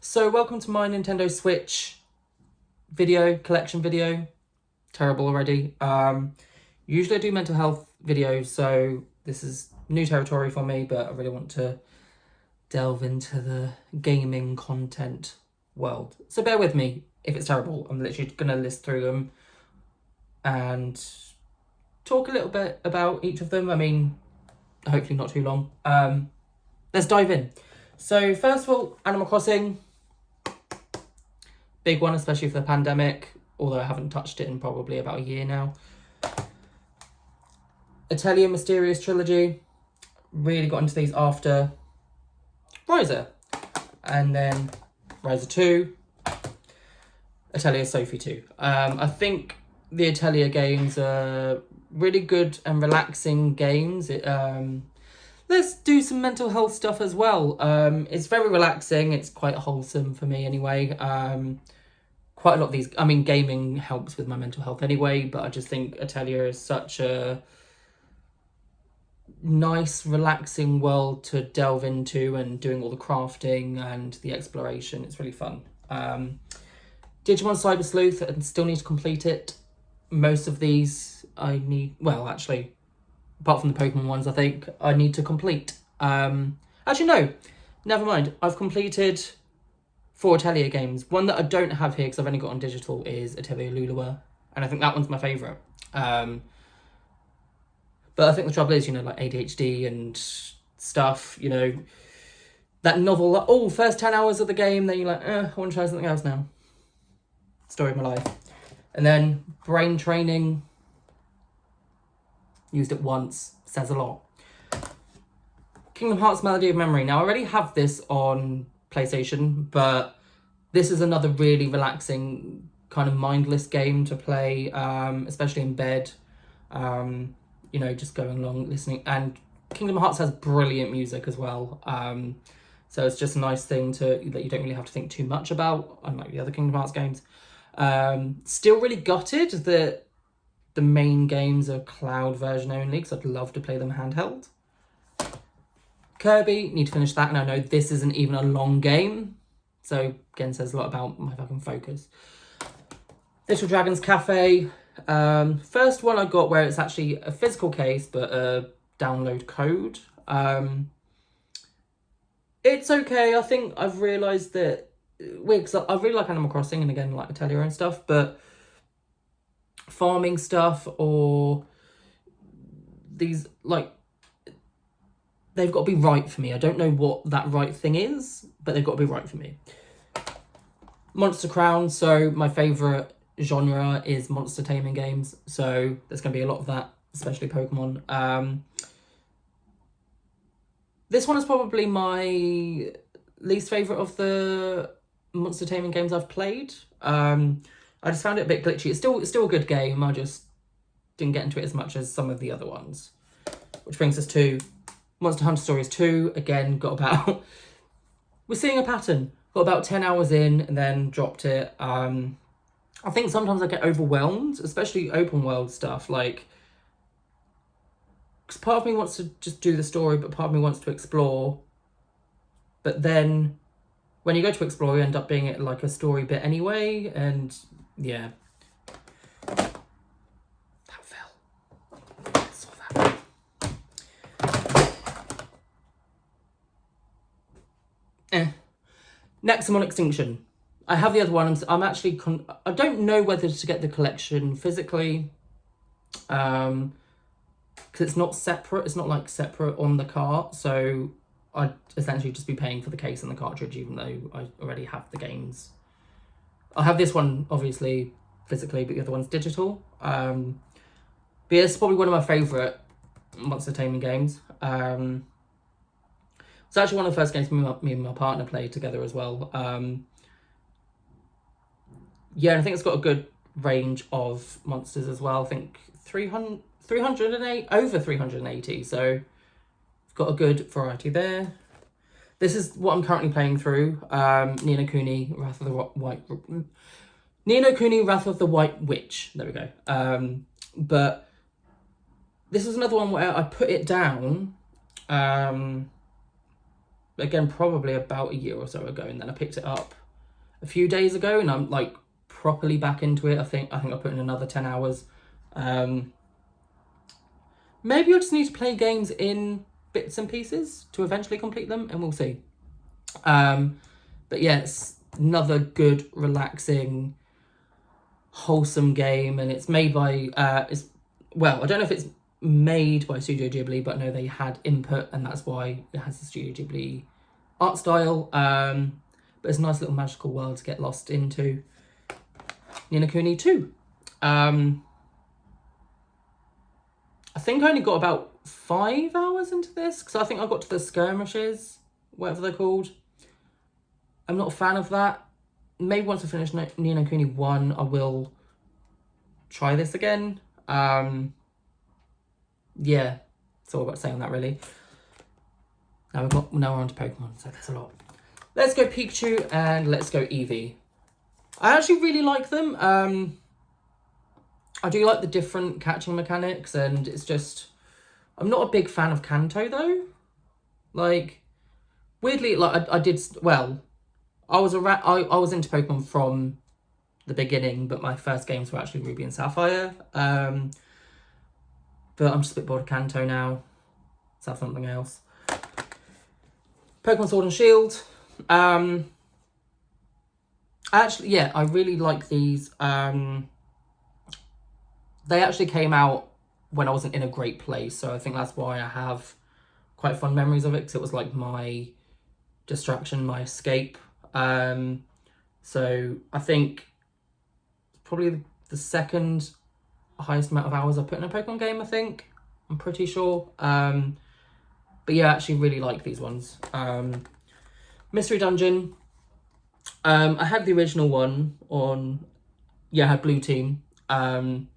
So welcome to my Nintendo Switch collection video. Terrible already. Usually I do mental health videos, so this is new territory for me, but I really want to delve into the gaming content world. So bear with me if it's terrible. I'm literally going to list through them and talk a little bit about each of them. I mean, hopefully not too long. Let's dive in. So first of all, Animal Crossing. Big one, especially for the pandemic, although I haven't touched it in probably about a year now. Atelier Mysterious Trilogy. Really got into these after Ryza. And then Ryza 2. Atelier Sophie 2. I think the Atelier games are really good and relaxing games. Let's do some mental health stuff as well. It's very relaxing. It's quite wholesome for me anyway. Quite a lot of these, I mean, gaming helps with my mental health anyway, but I just think Atelier is such a nice, relaxing world to delve into, and doing all the crafting and the exploration. It's really fun. Digimon Cyber Sleuth, and still need to complete it. Most of these I need, well, actually, apart from the Pokemon ones, I think I need to complete. Actually, no, never mind. I've completed 4 Atelier games. One that I don't have here because I've only got on digital is Atelier Lulua, and I think that one's my favourite. But I think the trouble is, like ADHD and stuff, that novel, like, first 10 hours of the game, then you're like, I want to try something else now. Story of my life. And then Brain Training. Used it once. Says a lot. Kingdom Hearts Melody of Memory. Now, I already have this on PlayStation, but this is another really relaxing, kind of mindless game to play, especially in bed. Just going along, listening. And Kingdom Hearts has brilliant music as well. So it's just a nice thing that you don't really have to think too much about, unlike the other Kingdom Hearts games. Still really gutted that the main games are cloud version only, because I'd love to play them handheld. Kirby, need to finish that, and I know this isn't even a long game, so again says a lot about my fucking focus. Little Dragon's Cafe, first one I got where it's actually a physical case but a download code. It's okay. I think I've realised that, weird, because I really like Animal Crossing and again like Atelier and stuff, but farming stuff or these, like, they've got to be right for me. I don't know what that right thing is, but they've got to be right for me. Monster Crown. So my favourite genre is monster taming games. So there's going to be a lot of that, especially Pokemon. This one is probably my least favourite of the monster taming games I've played. I just found it a bit glitchy. It's still a good game. I just didn't get into it as much as some of the other ones. Which brings us to Monster Hunter Stories 2. Again, got about... We're seeing a pattern. Got about 10 hours in and then dropped it. I think sometimes I get overwhelmed, especially open world stuff. Like, because part of me wants to just do the story, but part of me wants to explore. But then when you go to explore, you end up being it like a story bit anyway. And yeah. That fell. I saw that. Nexamon Extinction. I have the other one. I'm actually... I don't know whether to get the collection physically. Because it's not separate. It's not like separate on the cart. So I'd essentially just be paying for the case and the cartridge, even though I already have the games. I have this one, obviously, physically, but the other one's digital. But yeah, it's probably one of my favourite monster taming games. It's actually one of the first games me and my partner played together as well. Yeah, and I think it's got a good range of monsters as well. I think 308, over 380, so it's got a good variety there. This is what I'm currently playing through. Ni no Kuni, Wrath of the White Witch. There we go. But this is another one where I put it down. again, probably about a year or so ago, and then I picked it up a few days ago, and I'm like properly back into it. I think I put in another 10 hours. Maybe I just need to play games in bits and pieces to eventually complete them, and we'll see. But yeah, it's another good, relaxing, wholesome game, and it's made by I don't know if it's made by Studio Ghibli, but no, they had input, and that's why it has the Studio Ghibli art style. But it's a nice little magical world to get lost into. Ni no Kuni 2. I think I only got about 5 hours into this, because I think I got to the skirmishes, whatever they're called. I'm not a fan of that. Maybe once I finish Ni no Kuni 1, I will try this again. Yeah, that's all I've got to say on that, really. Now we're on to Pokemon, so there's a lot. Let's go Pikachu and let's go Eevee. I actually really like them. I do like the different catching mechanics, and it's just... I'm not a big fan of Kanto, though. Like, weirdly, like, I did... Well, I was into Pokemon from the beginning, but my first games were actually Ruby and Sapphire. But I'm just a bit bored of Kanto now. Let's have something else. Pokemon Sword and Shield. Actually, yeah, I really like these. They actually came out when I wasn't in a great place, so I think that's why I have quite fond memories of it, because it was like my distraction, my escape. So I think probably the second highest amount of hours I've put in a Pokemon game, I think. I'm pretty sure. But yeah, I actually really like these ones. Mystery Dungeon. I had the original one on... Yeah, I had Blue Team. Again,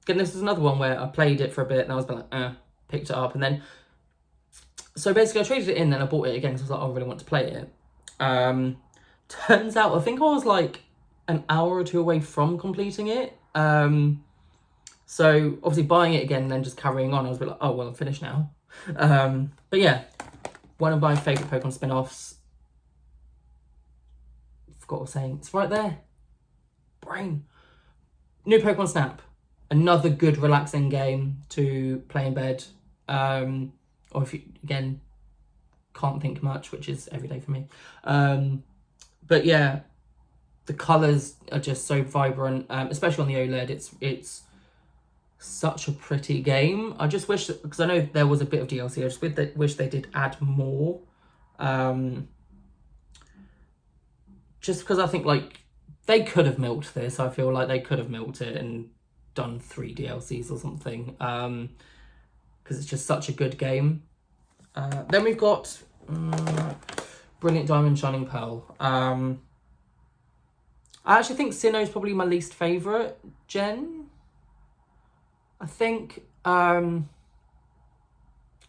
this is another one where I played it for a bit and I was like, picked it up. And then... So basically I traded it in, then I bought it again because I was like, I really want to play it. Turns out, I think I was like an hour or two away from completing it. So obviously buying it again and then just carrying on, I was a bit like, oh, well, I'm finished now. But yeah, one of my favourite Pokemon spin-offs. Forgot what I was saying. It's right there. Brain. New Pokemon Snap. Another good, relaxing game to play in bed. Or if you, again, can't think much, which is every day for me. But yeah, the colours are just so vibrant, especially on the OLED. It's such a pretty game. I just wish, because I know there was a bit of DLC, I just wish they did add more. Just because I think, like, they could have milked this. I feel like they could have milked it and done 3 DLCs or something. Because it's just such a good game. Then we've got Brilliant Diamond, Shining Pearl. I actually think Sinnoh's probably my least favourite gen. I think, because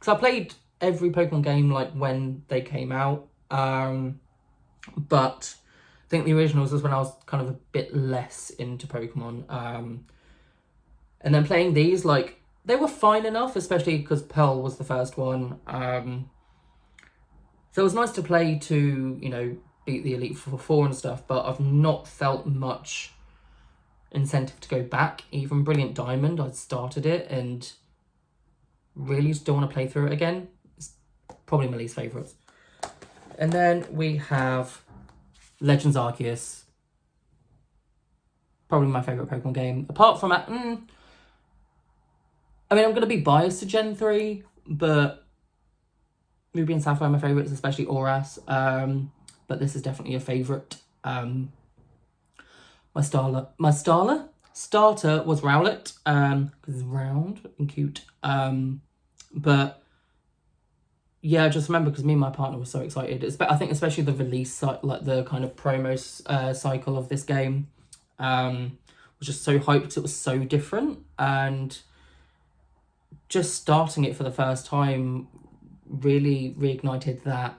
I played every Pokemon game like when they came out, but I think the originals was when I was kind of a bit less into Pokemon, and then playing these, like, they were fine enough, especially because Pearl was the first one, so it was nice to play to, you know, beat the Elite Four and stuff, but I've not felt much incentive to go back. Even Brilliant Diamond, I started it and really just don't want to play through it again. It's probably my least favourites. And then we have Legends Arceus. Probably my favourite Pokemon game. Apart from that, I mean, I'm going to be biased to Gen 3, but Ruby and Sapphire are my favourites, especially Oras. But this is definitely a favourite. My starter was Rowlet, because it's round and cute. But yeah, I just remember because me and my partner were so excited. I think especially the release, like the kind of promo cycle of this game, was just so hyped. It was so different, and just starting it for the first time really reignited that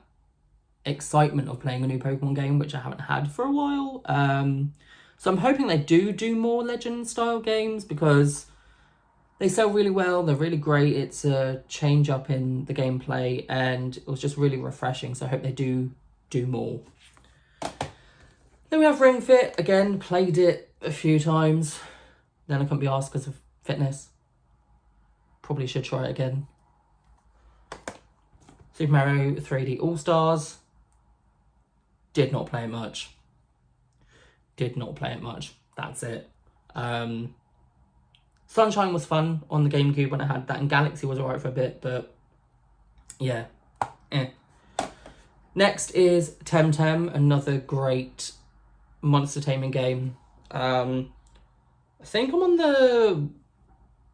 excitement of playing a new Pokemon game, which I haven't had for a while. So I'm hoping they do more Legend style games, because They sell really well, they're really great. It's a change up in the gameplay and it was just really refreshing, so I hope they do more. Then we have Ring Fit. Again, played it a few times. Then I couldn't be asked because of fitness. Probably should try it again. Super Mario 3D All-Stars. Did not play it much. That's it. Sunshine was fun on the GameCube when I had that, and Galaxy was alright for a bit, but yeah. Next is Temtem, another great monster taming game. I think I'm on the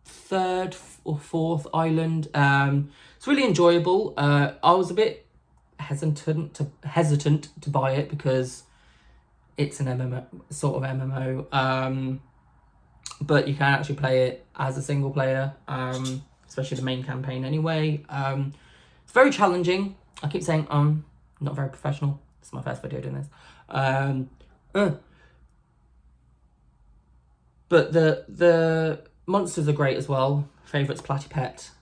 3rd or 4th island. It's really enjoyable. I was a bit hesitant to buy it because it's an MMO, sort of MMO. But you can actually play it as a single player, especially the main campaign anyway. It's very challenging. I keep saying not very professional. It's my first video doing this. But the monsters are great as well. Favourite's Platypet.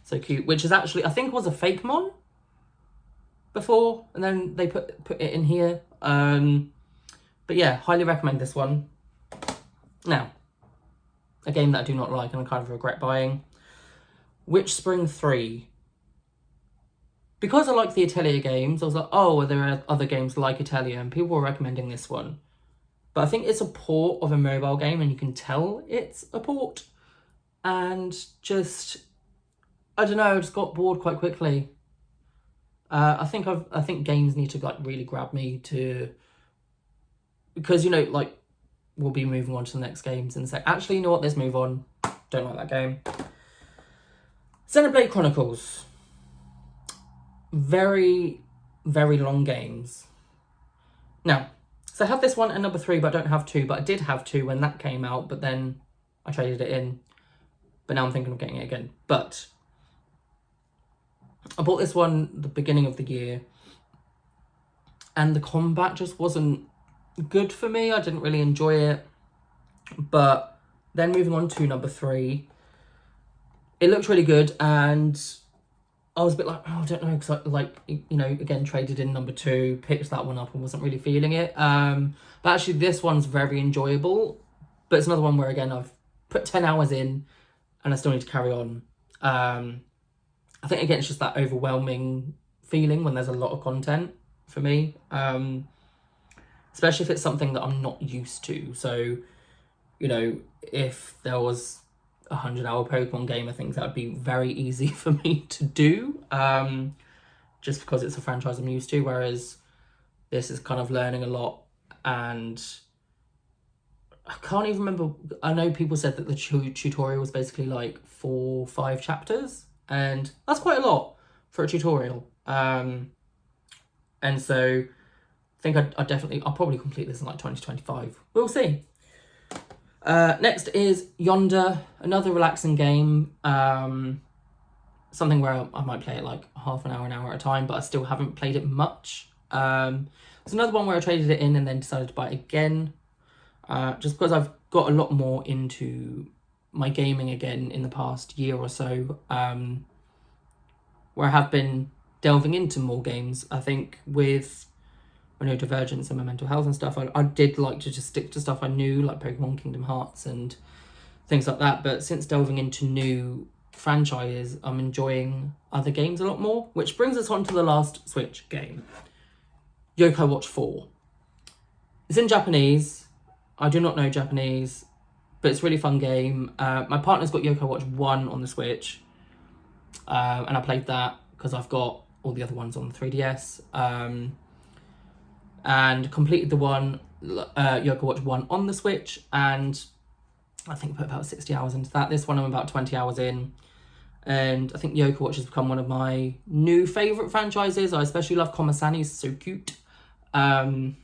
So cute. Which is actually, I think, was a fake mon before, and then they put it in here. But yeah, highly recommend this one. Now, a game that I do not like and I kind of regret buying. Witch Spring 3. Because I like the Atelier games, I was like, oh, there are other games like Atelier, and people were recommending this one. But I think it's a port of a mobile game, and you can tell it's a port. And just, I don't know, I just got bored quite quickly. I think games need to like really grab me to, because, you know, like, we'll be moving on to the next games and say, actually, you know what, let's move on. Don't like that game. Xenoblade Chronicles. Very, very long games. Now, so I have this one and number 3, but I don't have 2. But I did have 2 when that came out, but then I traded it in. But now I'm thinking of getting it again. But I bought this one the beginning of the year, and the combat just wasn't good for me. I didn't really enjoy it. But then moving on to number 3, it looked really good, and I was a bit like, oh, I don't know, because I, like, you know, again, traded in number 2, picked that one up and wasn't really feeling it. But actually this one's very enjoyable, but it's another one where, again, I've put 10 hours in and I still need to carry on. I think, again, it's just that overwhelming feeling when there's a lot of content for me, especially if it's something that I'm not used to. So, you know, if there was a 100-hour Pokemon game, I think that would be very easy for me to do, just because it's a franchise I'm used to, whereas this is kind of learning a lot, and I can't even remember. I know people said that the tutorial was basically like 4 or 5 chapters, and that's quite a lot for a tutorial. And so I think I'll probably complete this in like 2025. We'll see. Next is Yonder, another relaxing game. Something where I might play it like half an hour at a time, but I still haven't played it much. It's another one where I traded it in and then decided to buy it again, just because I've got a lot more into my gaming again in the past year or so, where I have been delving into more games. I think with Divergence and my mental health and stuff, I did like to just stick to stuff I knew, like Pokemon, Kingdom Hearts and things like that. But since delving into new franchises, I'm enjoying other games a lot more, which brings us on to the last Switch game, Yokai Watch 4. It's in Japanese. I do not know Japanese, but it's a really fun game. My partner's got Yokai Watch 1 on the Switch, and I played that because I've got all the other ones on the 3DS. And completed the one, Yokai Watch 1 on the Switch, and I think put about 60 hours into that. This one I'm about 20 hours in, and I think Yokai Watch has become one of my new favourite franchises. I especially love Komasani, he's so cute. But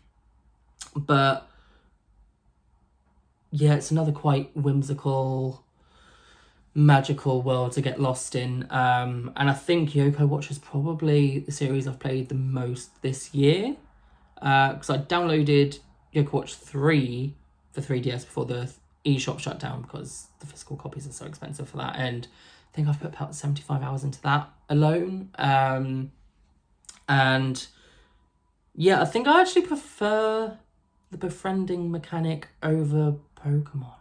yeah, it's another quite whimsical, magical world to get lost in. And I think Yokai Watch is probably the series I've played the most this year. Because I downloaded Yokai Watch 3 for 3DS before the eShop shut down because the physical copies are so expensive for that. And I think I've put about 75 hours into that alone. And yeah, I think I actually prefer the befriending mechanic over Pokemon.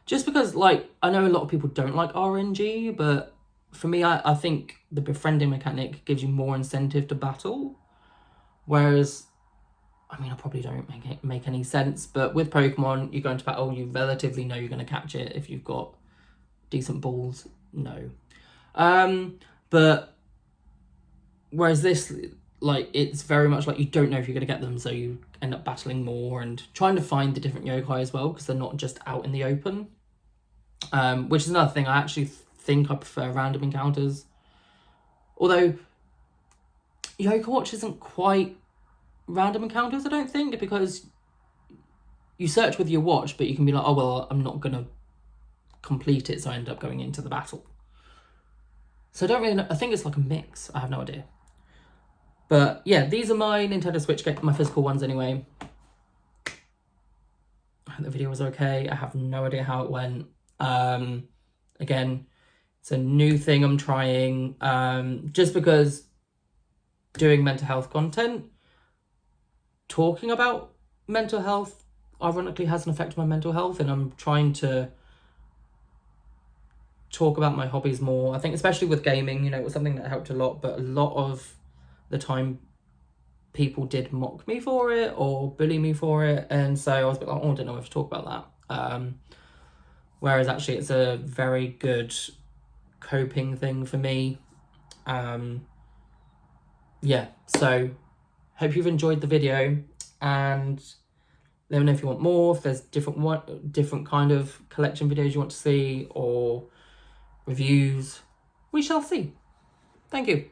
Just because, like, I know a lot of people don't like RNG, but for me, I think the befriending mechanic gives you more incentive to battle. Whereas, I mean, I probably don't make any sense, but with Pokemon, you go into battle, you relatively know you're going to catch it if you've got decent balls. No. But whereas this, like, it's very much like you don't know if you're going to get them, so you end up battling more and trying to find the different yokai as well, because they're not just out in the open. Which is another thing. I actually think I prefer random encounters. Although, Yokai Watch isn't quite random encounters, I don't think, because you search with your watch, but you can be like, oh, well, I'm not going to complete it, so I end up going into the battle. So I don't really know. I think it's like a mix. I have no idea. But yeah, these are my Nintendo Switch games, my physical ones anyway. I hope the video was okay. I have no idea how it went. Again, it's a new thing I'm trying. Just because doing mental health content, talking about mental health, ironically has an effect on my mental health, and I'm trying to talk about my hobbies more. I think especially with gaming, you know, it was something that helped a lot, but a lot of the time people did mock me for it or bully me for it, and so I was a bit like, oh, I don't know if to talk about that. Whereas actually it's a very good coping thing for me. Yeah, so hope you've enjoyed the video, and let me know if you want more, if there's different kind of collection videos you want to see, or reviews. We shall see. Thank you.